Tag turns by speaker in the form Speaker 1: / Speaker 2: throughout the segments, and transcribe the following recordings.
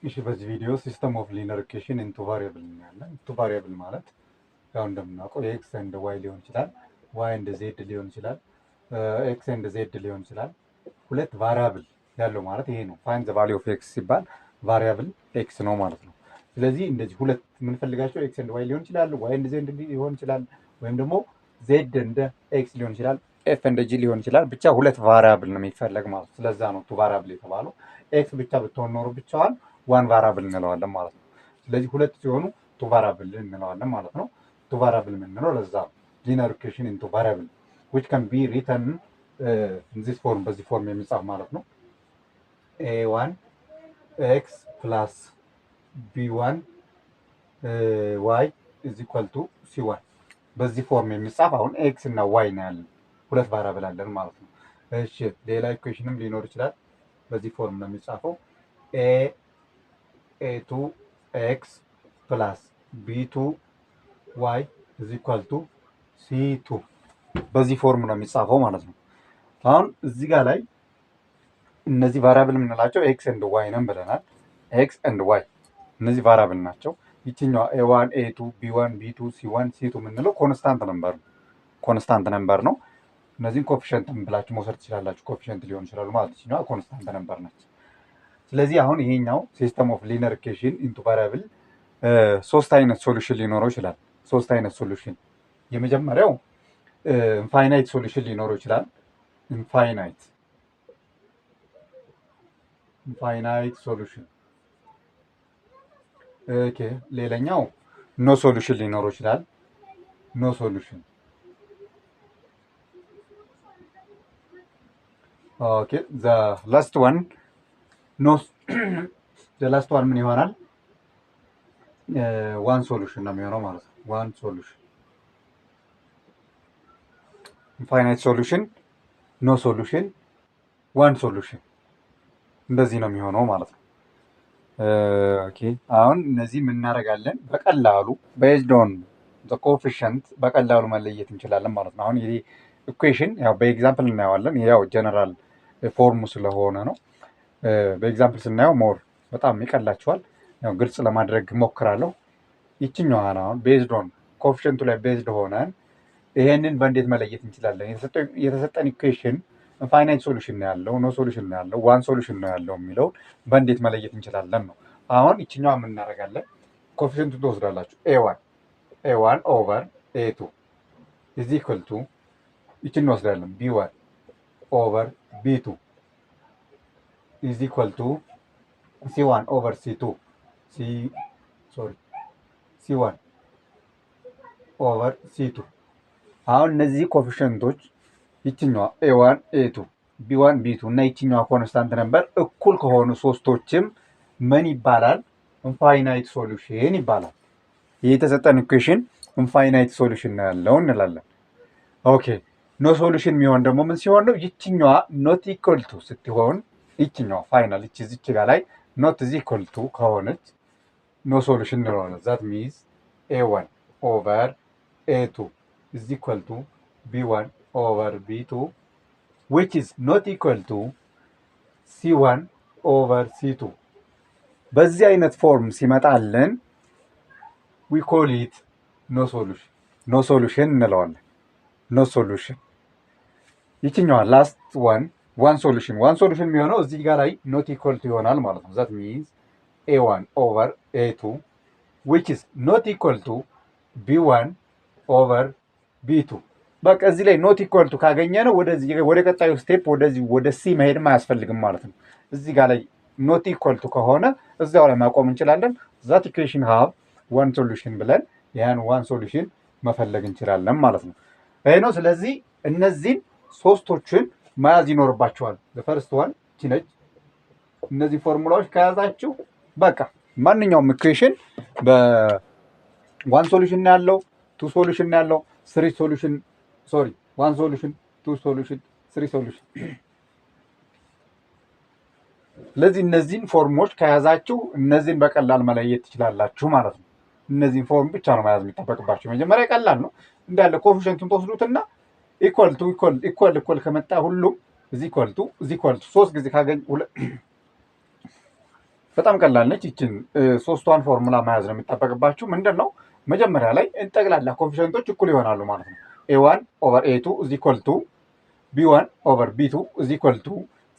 Speaker 1: እሺ በዚህ ቪዲዮ ሲስተም ኦፍ ሊነር ኢኩዌሽን ኢንቱ ቫሪያብል እናያለን። ኢንቱ ቫሪያብል ማለት ያው እንደምናውቀው ኤክስ ኤንድ ዋይ ሊሆን ይችላል፣ ዋይ ኤንድ ዜድ ሊሆን ይችላል፣ ኤክስ ኤንድ ዜድ ሊሆን ይችላል። ሁለት ቫሪያብል ያለው ማለት ይሄ ነው። ፋይንድ ዘ ቫልዩ ኦፍ ኤክስ ሲባል ቫሪያብል ኤክስ ነው ማለት ነው። ስለዚህ እንደዚህ ሁለት የምንፈልጋቸው ኤክስ ኤንድ ዋይ ሊሆን ይችላል፣ ዋይ ኤንድ ዜድ ሊሆን ይችላል፣ ወይም ደግሞ ዜድ እንደ ኤክስ ሊሆን ይችላል፣ ኤፍ እንደ ጂ ሊሆን ይችላል። ብቻ ሁለት ቫሪያብል ነው የሚፈለግ ማለት ነው። ስለዛ ነው ቱ ቫሪያብል የተባለው። ኤክስ ብቻ ብትሆን ኖሮ ብቻዋን ዋን ቫሪያብል እንለዋለን ማለት ነው። ስለዚህ ሁለት ሲሆኑ ቱ ቫሪያብል እንለዋለን ማለት ነው። ቱ ቫሪያብል የምንለው ለዛ ነው። ሊነር ኢኩዌሽን ኢንቱ ቫሪያብል which can be written in this form በዚህ ፎርም የሚጻፍ ማለት ነው። a1 x plus b1 y is equal to c1 በዚህ ፎርም የሚጻፍ አሁን ኤክስ እና ዋይ ነው ያለን፣ ሁለት ቫሪያብል አለን ማለት ነው። እሺ ሌላ ኢኩዌሽንም ሊኖር ይችላል። በዚህ ፎርም ነው የሚጻፈው a2 x plus b2 y is equal to c2 በዚህ ፎርም ነው የሚጻፈው ማለት ነው። አሁን እዚህ ጋር ላይ እነዚህ ቫሪያብል የምንላቸው ኤክስ ኤንድ ዋይ ነን ብለናል። ኤክስ ኤንድ ዋይ እነዚህ ቫሪያብል ናቸው። ይችኛዋ a1 a2 b1 b2 c1 c2 የምንለው ኮንስታንት ነምበር ነው። እነዚህን ኮፊሽንት ብላችሁ መውሰድ ትችላላችሁ። ኮፊሽንት ሊሆን ይችላሉ ማለት ይችኛዋ ኮንስታንት ነምበር ነች። ስለዚህ አሁን ይሄኛው ሲስተም ኦፍ ሊነር ኢኩዌሽን ኢንቱ ቫሪያብል ሶስት አይነት ሶሉሽን ሊኖረው ይችላል። ሶስት አይነት ሶሉሽን። የመጀመሪያው ኢንፋይናይት ሶሉሽን ሊኖረው ይችላል። ኢንፋይናይት ሶሉሽን። ኦኬ ሌላኛው ኖ ሶሉሽን ሊኖረው ይችላል። ኖ ሶሉሽን። ኦኬ ዘ ላስት ዋን ላስት ዋን ምን ይሆናል? ዋን ሶሉሽን ነው የሚሆነው ማለት ነው። ዋን ሶሉሽን። ኢንፋይናይት ሶሉሽን፣ ኖ ሶሉሽን፣ ዋን ሶሉሽን እንደዚህ ነው የሚሆነው ማለት ነው። ኦኬ አሁን እነዚህ ምን እናደርጋለን? በቀላሉ ቤዝድ ኦን ዘ ኮኤፊሽንት በቀላሉ መለየት እንችላለን ማለት ነው። አሁን ይሄ ኢኩዌሽን ያው በኤግዛምፕል እናየዋለን። ያው ጀነራል ፎርሙ ስለሆነ ነው። በኤግዛምፕል ስናየው ሞር በጣም ይቀላችኋል። ያው ግልጽ ለማድረግ ሞክራለሁ። ይችኛዋ አሁን ቤዝድ ኦን ኮኤፊሽንቱ ላይ ቤዝድ ሆነን ይሄንን በእንዴት መለየት እንችላለን? የተሰጠን ኢኩዌሽን ኢንፋይናይት ሶሉሽን ነው ያለው፣ ኖ ሶሉሽን ነው ያለው፣ ዋን ሶሉሽን ነው ያለው የሚለውን በእንዴት መለየት እንችላለን ነው። አሁን ይችኛዋ ምን እናደርጋለን? ኮኤፊሽንቱ ትወስዳላችሁ። ኤ1 ኦቨር ኤ2 ኢዝ ኢኳል ቱ ይችን እንወስዳለን። ቢ1 ኦቨር ቢ2 ኢዝ ኢኳል ቱ c1 ኦቨር c2 c1 ኦቨር c2። አሁን እነዚህ ኮኤፊሽንቶች ይችኛዋ a1 a2 b1 b2 እና ይችኛዋ ኮንስታንት ነበር እኩል ከሆኑ ሶስቶችም ምን ይባላል? ኢንፋይናይት ሶሉሽን ይባላል። ይህ የተሰጠን ኢኩዌሽን ኢንፋይናይት ሶሉሽን ነው ያለው እንላለን። ኦኬ ኖ ሶሉሽን የሚሆን ደግሞ ምን ሲሆን ነው? ይችኛዋ ኖት ኢኳል ቱ ስትሆን ይችኛዋ ፋይናል እዚች ጋር ላይ ኖት ኢዝ ኢኳል ቱ ከሆነች ኖ ሶሉሽን እንለዋለን። ዛት ሚንስ a1 ኦቨር a2 ኢዝ ኢኳል ቱ b1 ኦቨር b2 which is not equal to c1 ኦቨር c2። በዚህ አይነት ፎርም ሲመጣልን we call it no solution እንለዋለን። no solution። ይችኛዋ ላስት ዋን ሶሉሽን የሚሆነው እዚህ ጋር ላይ ኖት ኢኳል ቱ ይሆናል ማለት ነው። ዛት ሚንስ a1 ኦቨር a2 which is not equal to b1 ኦቨር b2። በቃ እዚህ ላይ ኖት ኢኳል ቱ ካገኘ ነው ወደ ቀጣዩ ስቴፕ ወደ ሲ መሄድም አያስፈልግም ማለት ነው። እዚህ ጋር ላይ ኖት ኢኳል ቱ ከሆነ እዚያው ላይ ማቆም እንችላለን። ዛት ኢኩዌሽን ሃቭ ዋን ሶሉሽን ብለን ያን ዋን ሶሉሽን መፈለግ እንችላለን ማለት ነው። ይሄ ነው። ስለዚህ እነዚህን ሶስቶችን መያዝ ይኖርባቸዋል። ፈርስት ዋን ቺነች። እነዚህ ፎርሙላዎች ከያዛችሁ በቃ ማንኛውም ኢኩዌሽን በዋን ሶሉሽን ያለው፣ ቱ ሶሉሽን ያለው፣ ስሪ ሶሉሽን ዋን ሶሉሽን፣ ቱ ሶሉሽን፣ ስሪ ሶሉሽን። ስለዚህ እነዚህን ፎርሞች ከያዛችሁ እነዚህን በቀላል መለየት ትችላላችሁ ማለት ነው። እነዚህን ፎርም ብቻ ነው መያዝ የሚጠበቅባቸው። መጀመሪያ ቀላል ነው እንዳለ ኮኤፊሽንቱን ተወስዱትና ኢኳል ከመጣ ሁሉም ኢዝ ኢኳል ቱ ሶስት ጊዜ ካገኝ በጣም ቀላል ነች። ይችን ሶስቷን ፎርሙላ መያዝ ነው የሚጠበቅባችሁ። ምንድን ነው መጀመሪያ ላይ ጠቅላላ ኮፊሸንቶች እኩል ይሆናሉ ማለት ነው። ኤ1 ኦቨር ኤ2 ኢዝ ኢኳል ቱ ቢ1 ኦቨር ቢ2 ኢዝ ኢኳል ቱ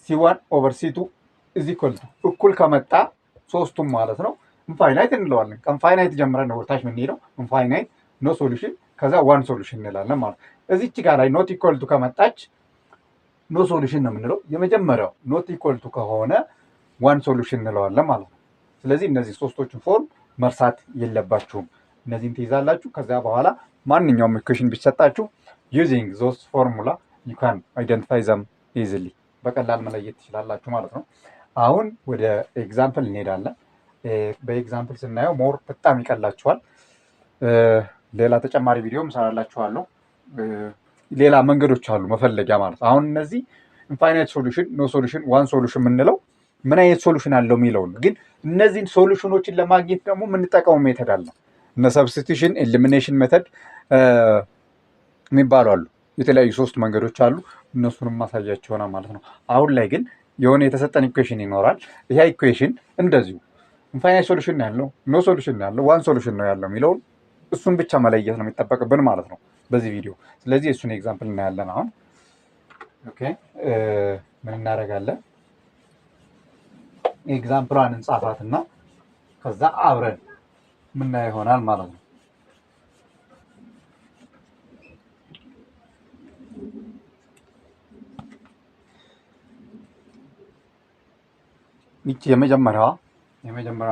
Speaker 1: ሲ1 ኦቨር ሲ2 ኢዝ ኢኳል ቱ እኩል ከመጣ ሶስቱም ማለት ነው ኢንፋይናይት እንለዋለን። ከኢንፋይናይት ጀምረን ነው ወርታች የምንሄደው። ኢንፋይናይት ኖ ሶሉሽን ከዛ ዋን ሶሉሽን እንላለን ማለት ነው። እዚች ጋር ላይ ኖት ኢኳል ቱ ከመጣች ኖ ሶሉሽን ነው የምንለው። የመጀመሪያው ኖት ኢኳል ቱ ከሆነ ዋን ሶሉሽን እንለዋለን ማለት ነው። ስለዚህ እነዚህ ሶስቶችን ፎርም መርሳት የለባችሁም። እነዚህን ትይዛላችሁ። ከዚያ በኋላ ማንኛውም ኢኩዌሽን ቢሰጣችሁ ዩዚንግ ዞስ ፎርሙላ ዩ ካን አይደንቲፋይ ዘም ኢዚሊ በቀላል መለየት ትችላላችሁ ማለት ነው። አሁን ወደ ኤግዛምፕል እንሄዳለን። በኤግዛምፕል ስናየው ሞር በጣም ይቀላችኋል። ሌላ ተጨማሪ ቪዲዮም እሰራላችኋለሁ። ሌላ መንገዶች አሉ መፈለጊያ ማለት ነው። አሁን እነዚህ ኢንፋይናይት ሶሉሽን፣ ኖ ሶሉሽን፣ ዋን ሶሉሽን የምንለው ምን አይነት ሶሉሽን አለው የሚለውን ግን እነዚህን ሶሉሽኖችን ለማግኘት ደግሞ የምንጠቀመው ሜተድ አለ። እነ ሰብስቲቱሽን፣ ኤሊሚኔሽን ሜተድ የሚባሉ አሉ። የተለያዩ ሶስት መንገዶች አሉ። እነሱንም ማሳያቸው ይሆናል ማለት ነው። አሁን ላይ ግን የሆነ የተሰጠን ኢኩዌሽን ይኖራል። ይህ ኢኩዌሽን እንደዚሁ ኢንፋይናይት ሶሉሽን ነው ያለው፣ ኖ ሶሉሽን ነው ያለው፣ ዋን ሶሉሽን ነው ያለው የሚለውን እሱን ብቻ መለየት ነው የሚጠበቅብን ማለት ነው በዚህ ቪዲዮ። ስለዚህ እሱን ኤግዛምፕል እናያለን። አሁን ኦኬ ምን እናደርጋለን? ኤግዛምፕሏን እንጻፋትና ከዛ አብረን ምናየው ይሆናል ማለት ነው። ይቺ የመጀመሪያዋ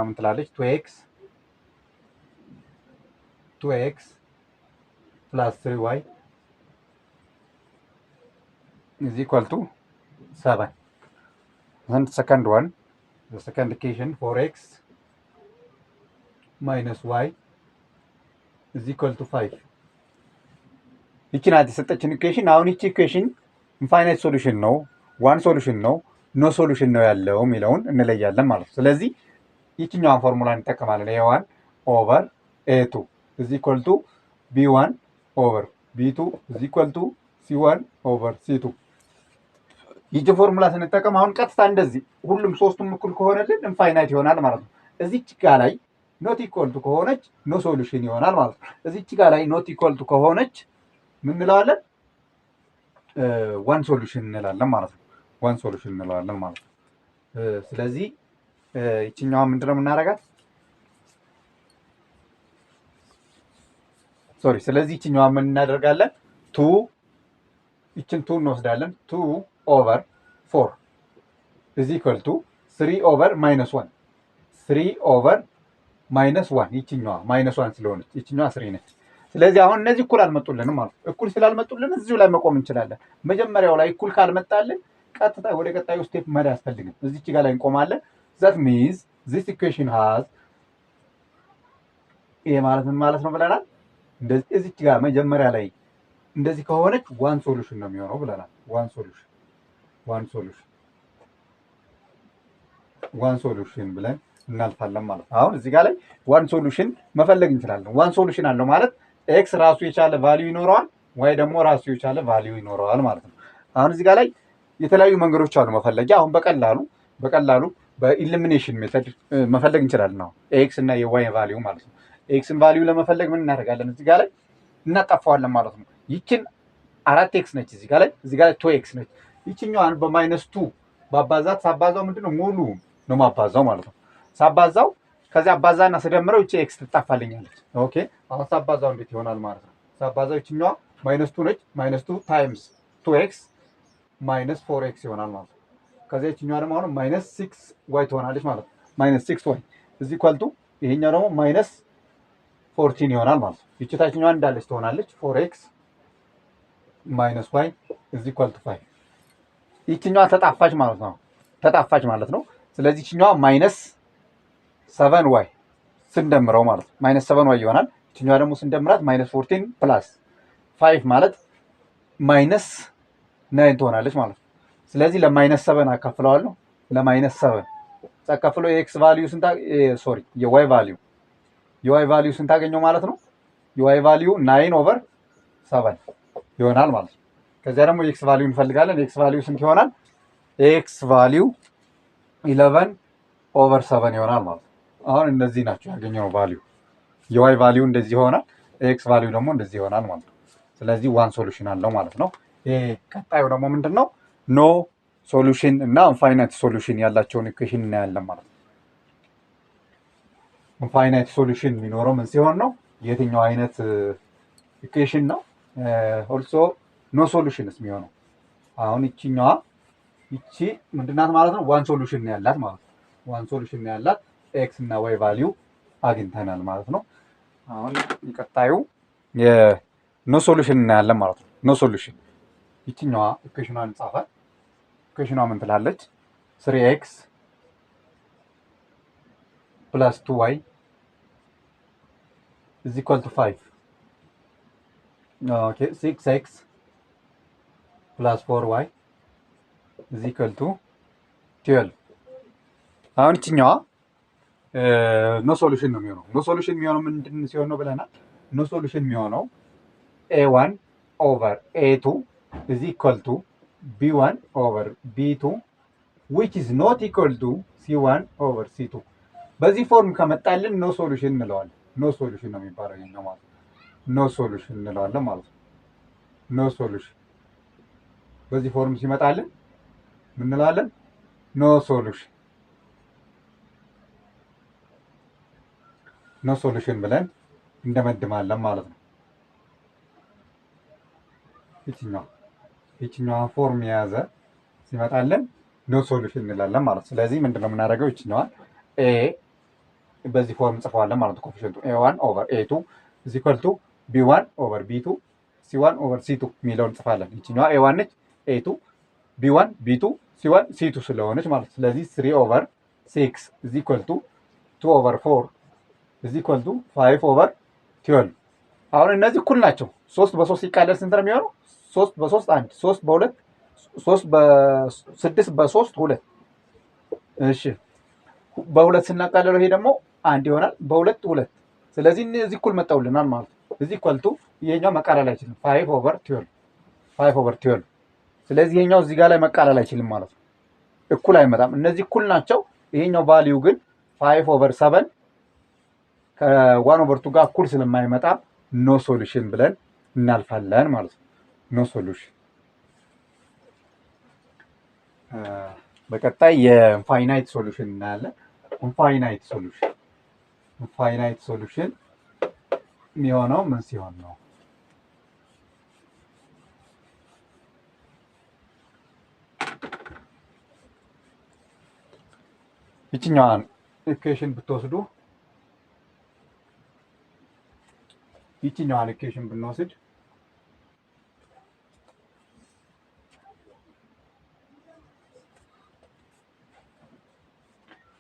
Speaker 1: ምን ትላለች? 2x plus 3y is equal to 7. And second one, the second equation, 4x minus y is equal to 5. ይቺ ናት የሰጠችን ኢኩዌሽን። አሁን ይቺ ኢኩዌሽን ኢንፋይናይት ሶሉሽን ነው፣ ዋን ሶሉሽን ነው፣ ኖ ሶሉሽን ነው ያለው የሚለውን እንለያለን ማለት ነው። ስለዚህ ይችኛዋን ፎርሙላ እንጠቀማለን። ኤ1 ኦቨር ኤ2 is equal to b1 ኦቨር b2 is equal to c1 ኦቨር c2። ይህችን ፎርሙላ ስንጠቀም አሁን ቀጥታ እንደዚህ ሁሉም ሶስቱም እኩል ከሆነልን ኢንፋይናይት ይሆናል ማለት ነው። እዚች ጋ ላይ ኖት ኢኳል ቱ ከሆነች ኖ ሶሉሽን ይሆናል ማለት ነው። እዚች ጋ ላይ ኖት ኢኳል ቱ ከሆነች ምን እንለዋለን? ዋን ሶሉሽን እንላለን ማለት ነው። ዋን ሶሉሽን እንለዋለን ማለት ነው። ስለዚህ ይችኛዋ ምንድነው የምናደርጋት? ስለዚህ ይችኛዋ ምን እናደርጋለን? ይችን ቱ እንወስዳለን። 2 ኦቨር 4 is equal to 3 ኦቨር ማይነስ 1 3 ኦቨር ማይነስ 1 ይችኛዋ ማይነስ 1 ስለሆነች ይችኛዋ 3 ነች። ስለዚህ አሁን እነዚህ እኩል አልመጡልንም ማለት ነው። እኩል ስላልመጡልን እዚሁ ላይ መቆም እንችላለን። መጀመሪያው ላይ እኩል ካልመጣልን ቀጥታ ወደ ቀጣዩ ስቴፕ መሄድ አያስፈልግም። እዚች ጋር ላይ እንቆማለን። that means this equation has ይሄ ማለት ምን ማለት ነው ብለናል? እንደዚህ እዚች ጋር መጀመሪያ ላይ እንደዚህ ከሆነች ዋን ሶሉሽን ነው የሚሆነው ብለናል። ዋን ሶሉሽን ብለን እናልፋለን ማለት ነው። አሁን እዚህ ጋር ላይ ዋን ሶሉሽን መፈለግ እንችላለን። ዋን ሶሉሽን አለው ማለት ኤክስ ራሱ የቻለ ቫልዩ ይኖረዋል፣ ዋይ ደግሞ ራሱ የቻለ ቫልዩ ይኖረዋል ማለት ነው። አሁን እዚህ ጋር ላይ የተለያዩ መንገዶች አሉ መፈለጊያ። አሁን በቀላሉ በኢሊሚኔሽን ሜተድ መፈለግ እንችላለን። አሁን ኤክስ እና የዋይ ቫልዩ ማለት ነው። ኤክስን ቫልዩ ለመፈለግ ምን እናደርጋለን? እዚህ ጋር ላይ እናጠፋዋለን ማለት ነው። ይችን 4x ነች፣ እዚህ ጋር ላይ 2x ነች። ይችኛዋን በማይነስ 2 ባባዛት ሳባዛው ምንድነው ሙሉ ነው ማባዛው ማለት ነው። ሳባዛው ከዚያ አባዛና ስደምረው ይቺ ኤክስ ትጣፋልኛለች። ኦኬ አሁን ሳባዛው እንዴት ይሆናል ማለት ነው? ሳባዛው ይችኛዋ ማይነስ 2 ነች። ማይነስ 2 ታይምስ 2x ማይነስ 4x ይሆናል ማለት ነው። ከዚያ ይችኛዋ ደግሞ አሁን ማይነስ 6y ትሆናለች ማለት ነው። ማይነስ 6y እዚህ ኳልቱ ይሄኛው ደግሞ ማይነስ 14 ይሆናል ማለት ነው። ይቺ ታችኛዋ እንዳለች ትሆናለች 4x ማይነስ y እዚህ ኳልቱ 5። ይችኛዋ ተጣፋች ማለት ነው። ስለዚህ ይችኛዋ ማይነስ 7y ስንደምረው ማለት ነው ማይነስ 7y ይሆናል። ይችኛዋ ደግሞ ስንደምራት ማይነስ 14 ፕላስ 5 ማለት ማይነስ 9 ትሆናለች ማለት ነው። ስለዚህ ለማይነስ 7 አካፍለዋለሁ። ለማይነስ 7 ተካፍሎ የኤክስ ቫልዩ የዋይ ቫልዩ ስንት አገኘው ማለት ነው? የዋይ ቫልዩ 9 ኦቨር 7 ይሆናል ማለት ነው። ከዚያ ደግሞ የኤክስ ቫልዩ እንፈልጋለን። የኤክስ ቫልዩ ስንት ይሆናል? ኤክስ ቫልዩ 11 ኦቨር 7 ይሆናል ማለት ነው። አሁን እነዚህ ናቸው ያገኘነው ቫሊዩ። የዋይ ቫሊዩ እንደዚህ ይሆናል፣ ኤክስ ቫሊዩ ደግሞ እንደዚህ ይሆናል ማለት ነው። ስለዚህ ዋን ሶሉሽን አለው ማለት ነው። ቀጣዩ ደግሞ ምንድን ነው? ኖ ሶሉሽን እና ኢንፋይናይት ሶሉሽን ያላቸውን ኢኩዌሽን እናያለን ማለት ነው። ኢንፋይናይት ሶሉሽን የሚኖረው ምን ሲሆን ነው? የትኛው አይነት ኢኩዌሽን ነው? ኦልሶ ኖ ሶሉሽንስ የሚሆነው አሁን ይቺኛዋ ይቺ ምንድናት ማለት ነው? ዋን ሶሉሽን ነው ያላት ማለት ነው። ዋን ሶሉሽን ነው ያላት፣ ኤክስ እና ዋይ ቫሊዩ አግኝተናል ማለት ነው። አሁን ቀጣዩ የኖ ሶሉሽን እናያለን ማለት ነው። ኖ ሶሉሽን ይቺኛዋ ኢኩዌሽኗን ጻፋት። ኢኩዌሽኗ ምን ትላለች? 3x + 2y = 5 ኦኬ 6x + 4y = 12 አሁን ይችኛዋ ኖ ሶሉሽን ነው የሚሆነው። ኖ ሶሉሽን የሚሆነው ምንድን ሲሆን ነው ብለናል? ኖ ሶሉሽን የሚሆነው a1 ኦቨር a2 = b1 ኦቨር b2 which is not equal to c1 ኦቨር c2። በዚህ ፎርም ከመጣልን ኖ ሶሉሽን እንለዋለን። ኖ ሶሉሽን ነው የሚባለው ይሄኛው ማለት ነው። ኖ ሶሉሽን እንለዋለን ማለት ነው። ኖ ሶሉሽን በዚህ ፎርም ሲመጣልን ምን እንላለን? ኖ ሶሉሽን ኖ ሶሉሽን ብለን እንደመድማለን ማለት ነው። ይችኛዋ ፎርም የያዘ ሲመጣልን ኖ ሶሉሽን እንላለን ማለት ነው። ስለዚህ ምንድነው የምናደርገው? ይችኛዋን ኤ በዚህ ፎርም ጽፈዋለን ማለት ነው። ኮፊሽንቱ a1 ኦቨር a2 = b1 ኦቨር b2 c1 ኦቨር c2 የሚለውን ጽፋለን። ይችኛዋ a1 ነች፣ a2 b1 b2 c1 c2 ስለሆነች ማለት ነው። ስለዚህ 3 ኦቨር 6 = 2 ኦቨር 4 5 ኦቨር 12። አሁን እነዚህ እኩል ናቸው። 3 በ3 ሲቃለል ስንት ነው የሚሆነው? 3 በ3 1፣ 3 በ2 3 በ6 በ3 2። እሺ በሁለት ስናቃለለው ይሄ ደግሞ አንድ ይሆናል። በሁለት 2። ስለዚህ እነዚህ እኩል መጣውልናል ማለት ነው። እዚህ ኢኳል ቱ ይሄኛው መቃለል አይችልም። 5 ኦቨር 12 ስለዚህ ይሄኛው እዚህ ጋር ላይ መቃለል አይችልም ማለት ነው። እኩል አይመጣም። እነዚህ እኩል ናቸው። ይሄኛው ቫልዩ ግን 5 ኦቨር 7 ከ1 ኦቨር 2 ጋር እኩል ስለማይመጣ ኖ ሶሉሽን ብለን እናልፋለን ማለት ነው። ኖ ሶሉሽን። በቀጣይ የኢንፋይናይት ሶሉሽን እናያለን። ኢንፋይናይት ሶሉሽን የሚሆነው ምን ሲሆን ነው? ይችኛዋን ኢኩዌሽን ብትወስዱ ይችኛዋን ኢኩዌሽን ብንወስድ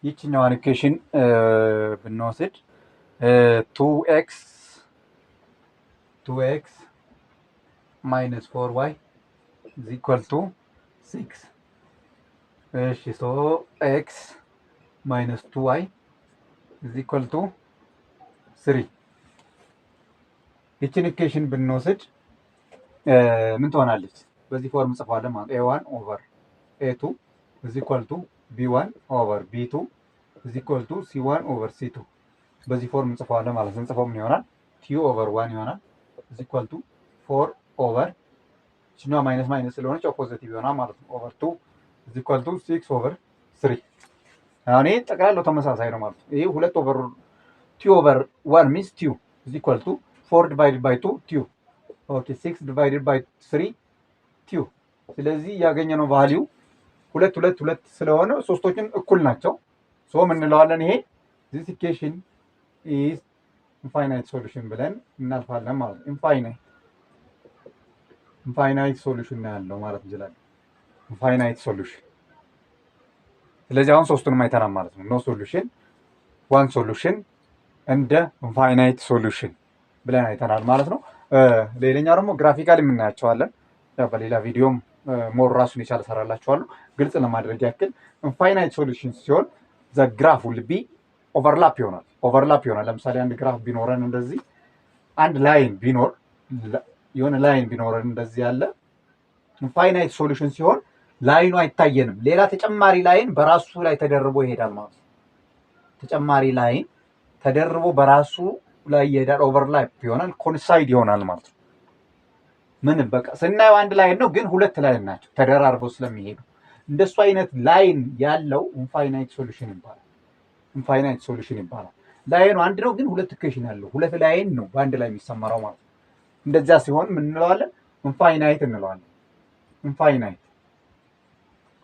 Speaker 1: ይችኛዋን ኢኩዌሽን ብንወስድ 2x minus 4y = 6። እሺ ሶ x minus 2y = 3። ይችን ኢኩዌሽን ብንወስድ ምን ትሆናለች? በዚህ ፎርም ጽፏለን ማለት a1 ኦቨር a2 = b1 ኦቨር b2 = c1 ኦቨር c2 በዚህ ፎርም ጽፏለን ማለት ነው። ጽፎ ምን ይሆናል? q ኦቨር 1 ይሆናል = 4 ኦቨር እችኛዋ ማይነስ ማይነስ ስለሆነች ፖዚቲቭ ይሆናል ማለት ነው። ኦቨር 2 = 6 ኦቨር 3። አሁን ይሄ ጠቅላላው ተመሳሳይ ነው ማለት ነው። ይሄ 2 ኦቨር q ኦቨር 1 ሚንስ q = 4 divided by 2 q ኦኬ 6 divided by 3 q። ስለዚህ ያገኘነው ቫልዩ 2 2 2 ስለሆነ ሶስቶችን እኩል ናቸው። ሶ ምን እንለዋለን? ይሄ this equation is infinite solution ብለን እናልፋለን ማለት ነው። ኢንፋይናይት ሶሉሽን ነው ያለው ማለት እንችላለን። ኢንፋይናይት ሶሉሽን። ስለዚህ አሁን ሶስቱንም አይተናል ማለት ነው። ኖ ሶሉሽን፣ ዋን ሶሉሽን እንደ ኢንፋይናይት ሶሉሽን ብለን አይተናል ማለት ነው። ሌላኛው ደግሞ ግራፊካሊ የምናያቸዋለን። በሌላ ቪዲዮም ሞር ራሱን የቻለ ሰራላችኋለሁ። ግልጽ ለማድረግ ያክል ኢንፋይናይት ሶሉሽን ሲሆን ዘ ግራፍ ውል ቢ ኦቨርላፕ ይሆናል። ለምሳሌ አንድ ግራፍ ቢኖረን እንደዚህ አንድ ላይን ቢኖር የሆነ ላይን ቢኖረን እንደዚህ ያለ ኢንፋይናይት ሶሉሽን ሲሆን ላይኑ አይታየንም። ሌላ ተጨማሪ ላይን በራሱ ላይ ተደርቦ ይሄዳል ማለት ነው። ተጨማሪ ላይን ተደርቦ በራሱ ላይ ይሄዳል። ኦቨርላፕ ይሆናል፣ ኮንሳይድ ይሆናል ማለት ነው። ምን በቃ ስናየው አንድ ላይን ነው፣ ግን ሁለት ላይን ናቸው ተደራርበው ስለሚሄዱ። እንደሱ አይነት ላይን ያለው ኢንፋይናይት ሶሉሽን ይባላል። ኢንፋይናይት ሶሉሽን ይባላል። ላይኑ አንድ ነው፣ ግን ሁለት ኢኩዌሽን አለው። ሁለት ላይን ነው በአንድ ላይ የሚሰመረው ማለት ነው። እንደዛ ሲሆን ምን እንለዋለን? ኢንፋይናይት እንለዋለን። ኢንፋይናይት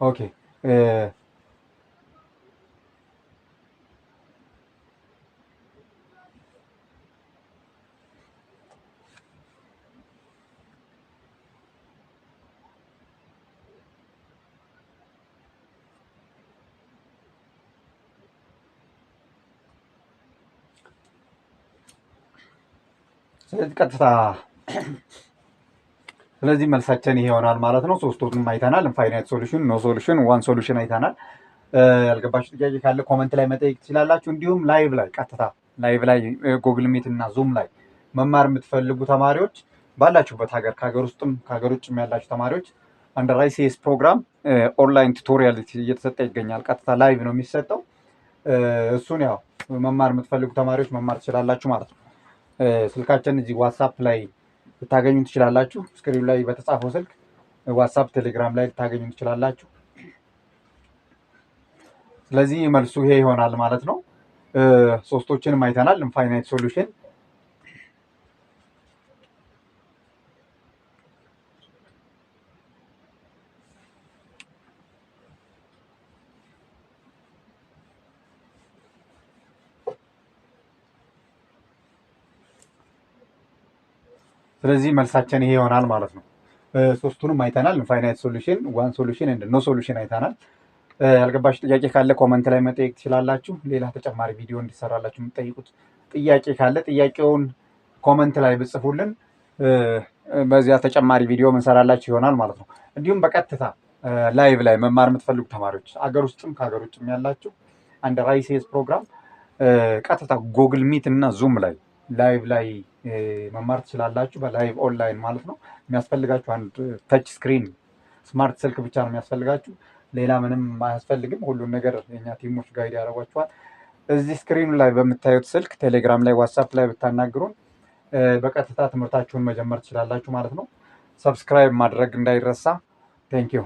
Speaker 1: ኦኬ። ስለዚህ ቀጥታ ስለዚህ መልሳችን ይሄ ይሆናል ማለት ነው። ሶስቱንም አይተናል። ኢንፋይናይት ሶሉሽን፣ ኖ ሶሉሽን፣ ዋን ሶሉሽን አይተናል። ያልገባችሁ ጥያቄ ካለ ኮመንት ላይ መጠየቅ ትችላላችሁ። እንዲሁም ላይቭ ላይ ቀጥታ ላይቭ ላይ ጉግል ሚት እና ዙም ላይ መማር የምትፈልጉ ተማሪዎች ባላችሁበት ሀገር ከሀገር ውስጥም ከሀገር ውጭም ያላችሁ ተማሪዎች አንደር ICS ፕሮግራም ኦንላይን ቱቶሪያል እየተሰጠ ይገኛል። ቀጥታ ላይቭ ነው የሚሰጠው። እሱን ያው መማር የምትፈልጉ ተማሪዎች መማር ትችላላችሁ ማለት ነው። ስልካችን እዚህ ዋትሳፕ ላይ ልታገኙ ትችላላችሁ። ስክሪኑ ላይ በተጻፈው ስልክ ዋትሳፕ፣ ቴሌግራም ላይ ልታገኙ ትችላላችሁ። ስለዚህ መልሱ ይሄ ይሆናል ማለት ነው። ሶስቶችንም አይተናል። ኢንፋይናይት ሶሉሽን፣ ስለዚህ መልሳችን ይሄ ይሆናል ማለት ነው። ሶስቱንም አይተናል። ኢንፋይናይት ሶሉሽን፣ ዋን ሶሉሽን እና ኖ ሶሉሽን አይተናል። ያልገባችሁ ጥያቄ ካለ ኮመንት ላይ መጠየቅ ትችላላችሁ። ሌላ ተጨማሪ ቪዲዮ እንዲሰራላችሁ የምትጠይቁት ጥያቄ ካለ ጥያቄውን ኮመንት ላይ ብጽፉልን በዚያ ተጨማሪ ቪዲዮ እንሰራላችሁ ይሆናል ማለት ነው። እንዲሁም በቀጥታ ላይቭ ላይ መማር የምትፈልጉ ተማሪዎች አገር ውስጥም ከሀገር ውጭም ያላችሁ አንደር ICS ፕሮግራም ቀጥታ ጉግል ሚት እና ዙም ላይ ላይቭ ላይ መማር ትችላላችሁ። በላይቭ ኦንላይን ማለት ነው። የሚያስፈልጋችሁ አንድ ተች ስክሪን ስማርት ስልክ ብቻ ነው የሚያስፈልጋችሁ። ሌላ ምንም አያስፈልግም። ሁሉን ነገር የኛ ቲሞች ጋይድ ያደርጓችኋል። እዚህ ስክሪኑ ላይ በምታዩት ስልክ ቴሌግራም ላይ ዋትሳፕ ላይ ብታናግሩን በቀጥታ ትምህርታችሁን መጀመር ትችላላችሁ ማለት ነው። ሰብስክራይብ ማድረግ እንዳይረሳ። ቴንኪው